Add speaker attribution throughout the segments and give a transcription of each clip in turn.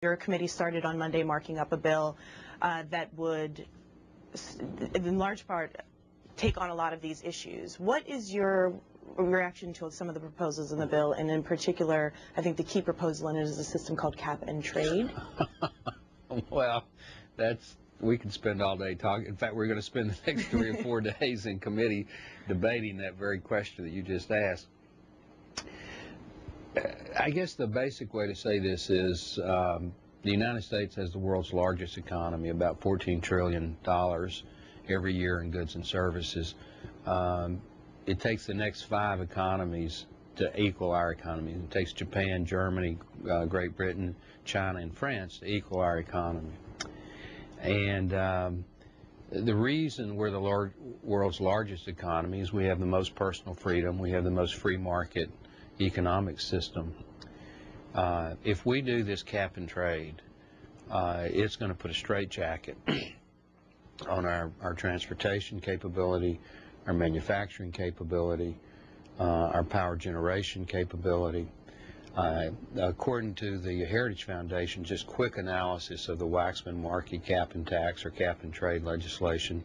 Speaker 1: Your committee started on Monday marking up a bill that would, in large part, take on a lot of these issues. What is your reaction to some of the proposals in the bill, and in particular, I think the key proposal in it is a system called cap and trade?
Speaker 2: Well, we could spend all day talking. In fact, we're going to spend the next 3 or 4 days in committee debating that very question that you just asked. I guess the basic way to say this is the United States has the world's largest economy, about $14 trillion every year in goods and services. It takes the next 5 economies to equal our economy. It takes Japan, Germany, Great Britain, China, and France to equal our economy. And the reason we're the world's largest economy is we have the most personal freedom, we have the most free market economic system. If we do this cap and trade, it's going to put a straitjacket on our transportation capability, our manufacturing capability, our power generation capability. According to the Heritage Foundation, just quick analysis of the Waxman-Markey cap and tax or cap and trade legislation,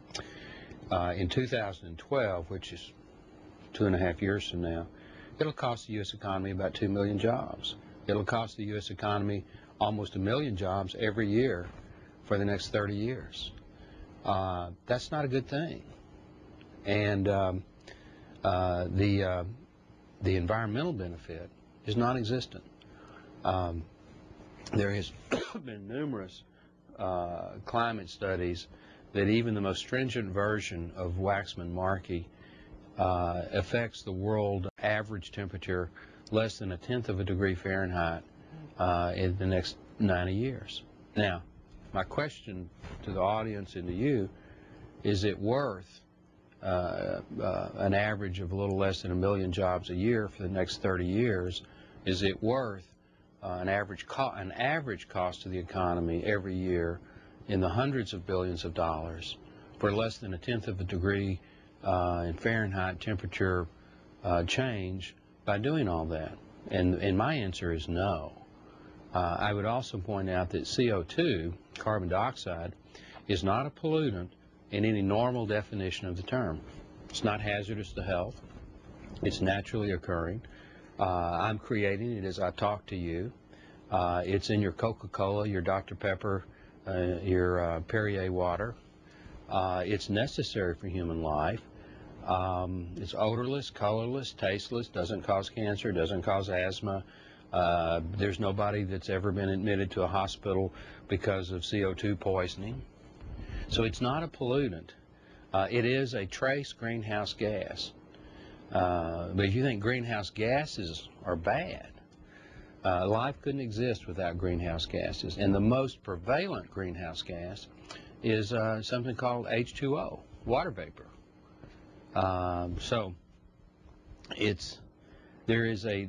Speaker 2: in 2012, which is 2.5 years from now, it'll cost the U.S. economy about 2 million jobs. It'll cost the U.S. economy almost 1 million jobs every year for the next 30 years. That's not a good thing. And the environmental benefit is non-existent. There has been numerous climate studies that even the most stringent version of Waxman-Markey affects the world average temperature less than 1/10 of a degree Fahrenheit in the next 90 years. Now, my question to the audience and to you, is it worth an average of a little less than 1 million jobs a year for the next 30 years? Is it worth an average cost to the economy every year in the hundreds of billions of dollars for less than 1/10 of a degree in Fahrenheit temperature change by doing all that? And my answer is no. I would also point out that CO2, carbon dioxide, is not a pollutant in any normal definition of the term. It's not hazardous to health. It's naturally occurring. I'm creating it as I talk to you. It's in your Coca-Cola, your Dr. Pepper, your Perrier water. It's necessary for human life. It's odorless, colorless, tasteless, doesn't cause cancer, doesn't cause asthma. There's nobody that's ever been admitted to a hospital because of CO2 poisoning. So it's not a pollutant. It is a trace greenhouse gas. But if you think greenhouse gases are bad, life couldn't exist without greenhouse gases. And the most prevalent greenhouse gas is something called H2O, water vapor. So there is a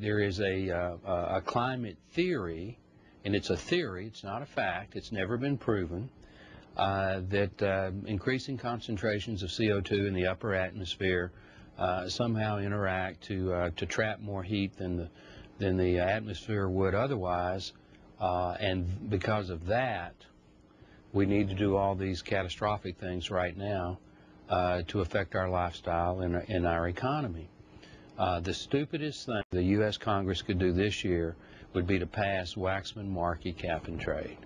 Speaker 2: climate theory, and it's a theory, it's not a fact, it's never been proven, that increasing concentrations of CO2 in the upper atmosphere somehow interact to trap more heat than the atmosphere would otherwise, and because of that, we need to do all these catastrophic things right now to affect our lifestyle and our economy. The stupidest thing the U.S. Congress could do this year would be to pass Waxman-Markey cap and trade.